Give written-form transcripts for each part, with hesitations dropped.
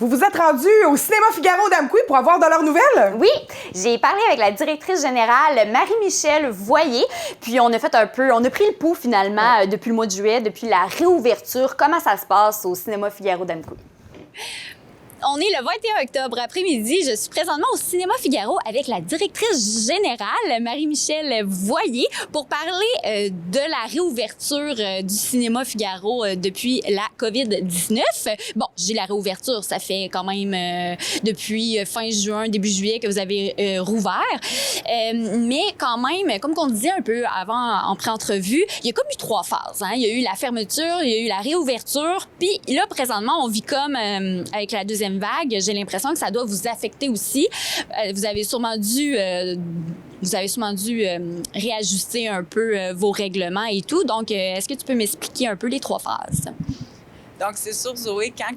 Vous vous êtes rendu au cinéma Figaro d'Amqui pour avoir de leurs nouvelles? Oui, j'ai parlé avec la directrice générale Marie-Michel Voyer, puis on a pris le pouls finalement depuis le mois de juillet, depuis la réouverture, comment ça se passe au cinéma Figaro d'Amqui. On est le 21 octobre après-midi. Je suis présentement au Cinéma Figaro avec la directrice générale, Marie-Michel Voyer, pour parler de la réouverture du Cinéma Figaro depuis la COVID-19. Bon, j'ai la réouverture, ça fait quand même depuis fin juin, début juillet que vous avez rouvert. Mais quand même, comme on disait un peu avant en pré-entrevue, il y a comme eu 3 phases. Hein? Il y a eu la fermeture, il y a eu la réouverture, puis là, présentement, on vit comme avec la deuxième vague. J'ai l'impression que ça doit vous affecter aussi. Vous avez sûrement dû réajuster un peu vos règlements et tout. Donc, est-ce que tu peux m'expliquer un peu les 3 phases? Donc, c'est sûr, Zoé, quand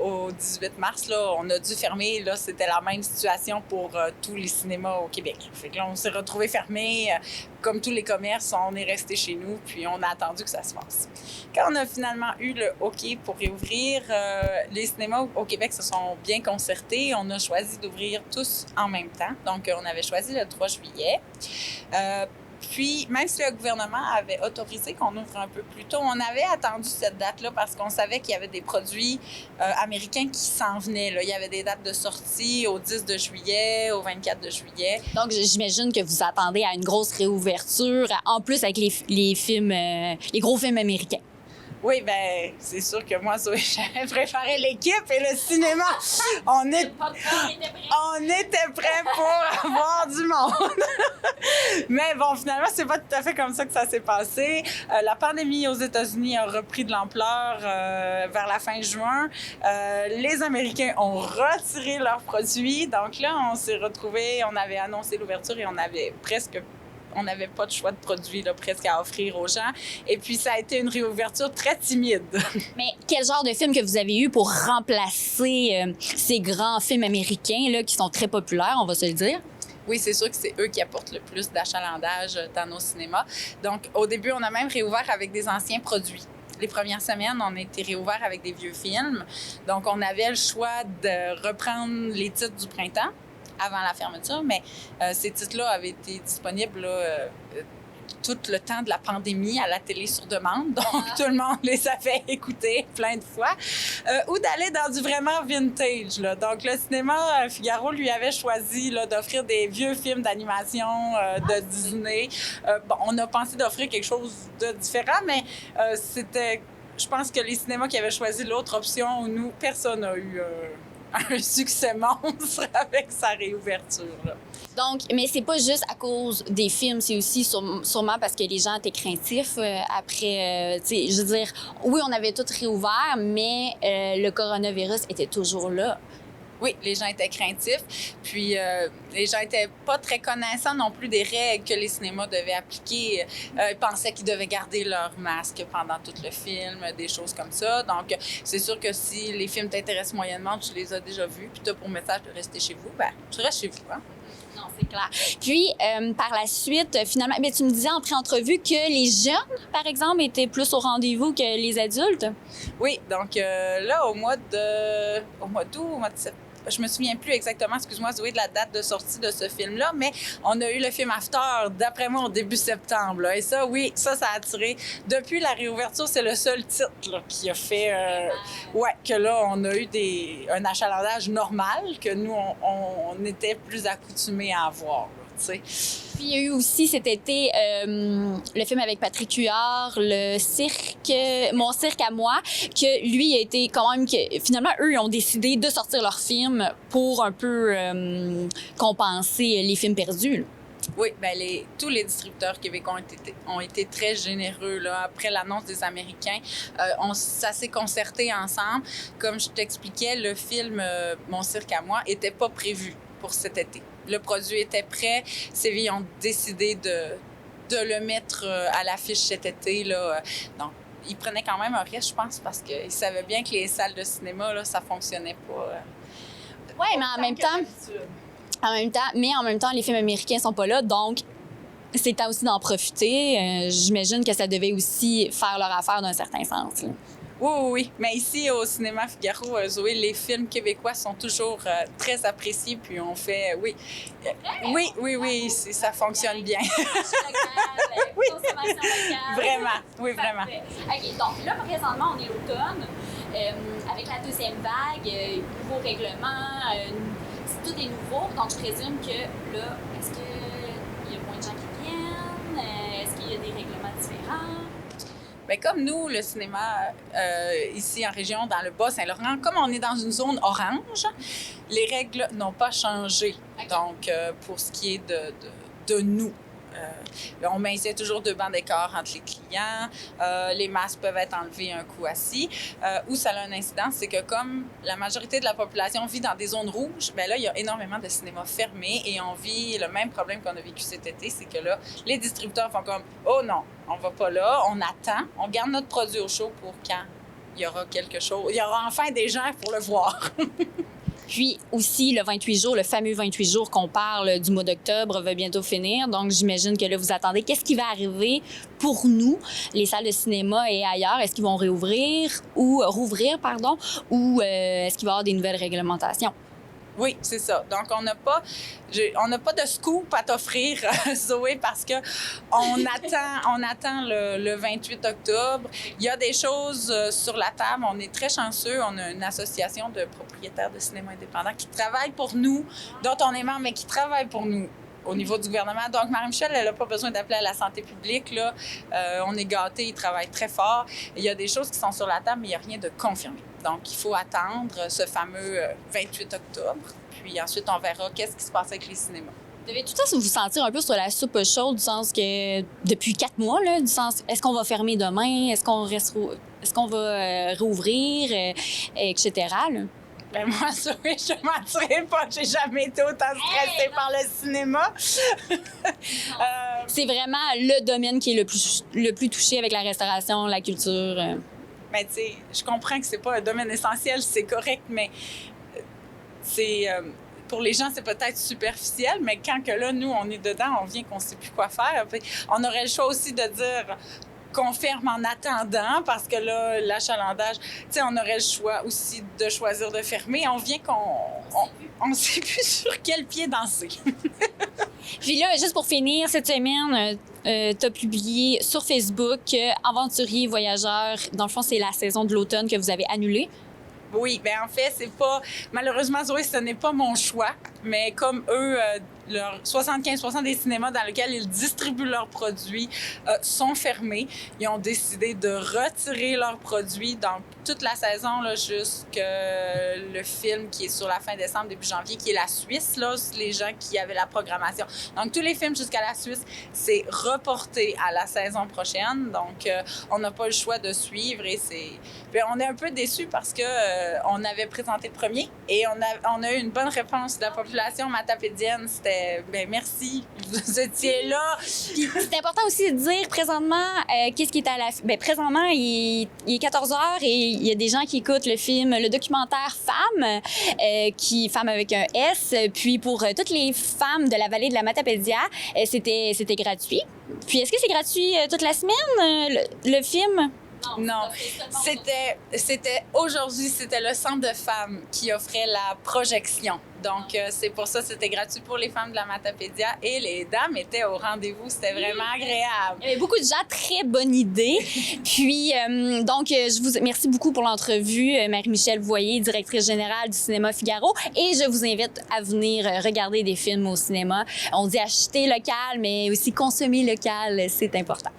au 18 mars, là, on a dû fermer, là, c'était la même situation pour tous les cinémas au Québec. Fait que là, on s'est retrouvés fermés. Comme tous les commerces, on est resté chez nous, puis on a attendu que ça se fasse. Quand on a finalement eu le OK pour réouvrir, les cinémas au Québec se sont bien concertés. On a choisi d'ouvrir tous en même temps. Donc, on avait choisi le 3 juillet. Puis, même si le gouvernement avait autorisé qu'on ouvre un peu plus tôt, on avait attendu cette date-là parce qu'on savait qu'il y avait des produits américains qui s'en venaient. Là. Il y avait des dates de sortie au 10 de juillet, au 24 de juillet. Donc, j'imagine que vous attendez à une grosse réouverture, en plus avec les films, les gros films américains. Oui, bien, c'est sûr que moi, Zoé, j'avais préparé l'équipe et le cinéma. On était prêts pour avoir du monde. Mais bon, finalement, c'est pas tout à fait comme ça que ça s'est passé. La pandémie aux États-Unis a repris de l'ampleur vers la fin juin. Les Américains ont retiré leurs produits. Donc là, on s'est retrouvés, on avait annoncé l'ouverture et on n'avait pas de choix de produits là, presque à offrir aux gens. Et puis, ça a été une réouverture très timide. Mais quel genre de film que vous avez eu pour remplacer ces grands films américains là, qui sont très populaires, on va se le dire? Oui, c'est sûr que c'est eux qui apportent le plus d'achalandage dans nos cinémas. Donc, au début, on a même réouvert avec des anciens produits. Les premières semaines, on a été réouvert avec des vieux films. Donc, on avait le choix de reprendre les titres du printemps avant la fermeture, mais ces titres-là avaient été disponibles tout le temps de la pandémie à la télé sur demande. Donc, tout le monde les avait écoutés plein de fois. Ou d'aller dans du vraiment vintage. Là. Donc, le cinéma Figaro lui avait choisi là, d'offrir des vieux films d'animation de Disney. Bon, on a pensé d'offrir quelque chose de différent, mais c'était... Je pense que les cinémas qui avaient choisi l'autre option, nous, personne n'a eu... un succès monstre avec sa réouverture. Là. Donc, mais c'est pas juste à cause des films, c'est aussi sûrement parce que les gens étaient craintifs après, tu sais, je veux dire, oui, on avait tout réouvert, mais le coronavirus était toujours là. Oui, les gens étaient craintifs, puis les gens étaient pas très connaissants non plus des règles que les cinémas devaient appliquer. Ils pensaient qu'ils devaient garder leur masque pendant tout le film, des choses comme ça. Donc, c'est sûr que si les films t'intéressent moyennement, tu les as déjà vus, puis tu as pour message de rester chez vous, ben tu restes chez vous, hein? Non, c'est clair. Puis, par la suite, finalement, bien, tu me disais en pré-entrevue que les jeunes, par exemple, étaient plus au rendez-vous que les adultes. Oui, donc là, au mois d'août, au mois de septembre, je me souviens plus exactement, excuse-moi, Zoé, de la date de sortie de ce film-là, mais on a eu le film After, d'après moi, au début septembre. Là. Et ça, oui, ça a attiré. Depuis la réouverture, c'est le seul titre là, qui a fait... que là, on a eu un achalandage normal que nous, on était plus accoutumés à avoir. Là, puis il y a eu aussi cet été le film avec Patrick Huard, le cirque, Mon cirque à moi, que lui a été quand même finalement eux ils ont décidé de sortir leur film pour un peu compenser les films perdus. Là. Oui, bien, tous les distributeurs québécois ont été très généreux. Là. Après l'annonce des Américains, ça s'est concerté ensemble. Comme je t'expliquais, le film Mon cirque à moi n'était pas prévu pour cet été. Le produit était prêt. Séville ont décidé de le mettre à l'affiche cet été. Là. Donc, ils prenaient quand même un risque, je pense, parce qu'ils savaient bien que les salles de cinéma, là, ça fonctionnait pas. Oui, mais en même temps, les films américains sont pas là, donc c'est le temps aussi d'en profiter. J'imagine que ça devait aussi faire leur affaire d'un certain sens. Là. Oui, oui, oui. Mais ici, au Cinéma Figaro, Zoé, les films québécois sont toujours très appréciés. Puis on fait, oui, ça fonctionne bien. Oui. Consommation locale. Vraiment, oui, vraiment. Parfait. OK, donc là, présentement, on est l'automne. Avec la deuxième vague, nouveaux règlements, tout est nouveau. Donc, je présume que là, est-ce qu'il y a moins de gens qui viennent? Est-ce qu'il y a des règlements différents? Bien, comme nous, le cinéma, ici en région, dans le Bas-Saint-Laurent, comme on est dans une zone orange, les règles n'ont pas changé. Okay. Donc, pour ce qui est de nous. On maintient toujours 2 bancs d'écart entre les clients. Les masques peuvent être enlevés un coup assis. Où ça a un incident, c'est que comme la majorité de la population vit dans des zones rouges, bien là, il y a énormément de cinémas fermés et on vit le même problème qu'on a vécu cet été, c'est que là, les distributeurs font comme « Oh non, on va pas là, on attend, on garde notre produit au chaud pour quand il y aura quelque chose. Il y aura enfin des gens pour le voir. » Puis aussi, le 28 jours, le fameux 28 jours qu'on parle du mois d'octobre va bientôt finir. Donc, j'imagine que là, vous attendez. Qu'est-ce qui va arriver pour nous, les salles de cinéma et ailleurs? Est-ce qu'ils vont rouvrir, ou est-ce qu'il va y avoir des nouvelles réglementations? Oui, c'est ça. Donc, on n'a pas de scoop à t'offrir, Zoé, parce que on attend le 28 octobre. Il y a des choses sur la table. On est très chanceux. On a une association de propriétaires de cinéma indépendants qui travaillent pour nous, dont on est membre, mais qui travaillent pour nous au niveau du gouvernement. Donc, Marie-Michel, elle n'a pas besoin d'appeler à la santé publique. Là. On est gâtés, ils travaillent très fort. Il y a des choses qui sont sur la table, mais il n'y a rien de confirmé. Donc, il faut attendre ce fameux 28 octobre. Puis ensuite, on verra qu'est-ce qui se passe avec les cinémas. Vous devez tout le temps vous sentir un peu sur la soupe chaude, du sens que depuis 4 mois, là, du sens, est-ce qu'on va fermer demain? Est-ce qu'on va rouvrir? Etc. Là? Ben moi, Zoé, je ne mentirais pas. J'ai jamais été autant stressée par le cinéma. C'est vraiment le domaine qui est le plus touché avec la restauration, la culture. Mais tu sais, je comprends que c'est pas un domaine essentiel, c'est correct, mais c'est... pour les gens, c'est peut-être superficiel, mais quand que là, nous, on est dedans, on vient qu'on ne sait plus quoi faire. Puis on aurait le choix aussi de dire qu'on ferme en attendant, parce que là, l'achalandage, tu sais, on aurait le choix aussi de choisir de fermer. On vient qu'on ne sait plus sur quel pied danser. Puis là, juste pour finir, cette semaine, tu as publié sur Facebook Aventuriers Voyageurs. Dans le fond, c'est la saison de l'automne que vous avez annulée. Oui, bien en fait, c'est pas... Malheureusement, Zoé, ce n'est pas mon choix, mais comme eux, 75% des cinémas dans lesquels ils distribuent leurs produits sont fermés, ils ont décidé de retirer leurs produits dans toute la saison, là, jusque le film qui est sur la fin décembre, début janvier, qui est la Suisse, là, les gens qui avaient la programmation. Donc, tous les films jusqu'à la Suisse, c'est reporté à la saison prochaine. Donc, on n'a pas le choix de suivre et c'est... Puis on est un peu déçus parce que on avait présenté le premier et on a eu une bonne réponse de la population matapédienne. C'était, bien, merci, vous étiez là. Puis c'est important aussi de dire présentement, qu'est-ce qui est à la... Bien, présentement, il est 14h et il y a des gens qui écoutent le film, le documentaire Femmes, Femmes avec un S. Puis pour toutes les femmes de la vallée de la Matapédia, c'était gratuit. Puis est-ce que c'est gratuit toute la semaine, le film? Non, c'était aujourd'hui, c'était le Centre de femmes qui offrait la projection. Donc, c'est pour ça que c'était gratuit pour les femmes de la Matapédia et les dames étaient au rendez-vous. C'était vraiment agréable. Il y avait beaucoup de gens, très bonne idée. Puis, donc, je vous merci beaucoup pour l'entrevue, Marie-Michel Voyer, directrice générale du Cinéma Figaro. Et je vous invite à venir regarder des films au cinéma. On dit acheter local, mais aussi consommer local, c'est important.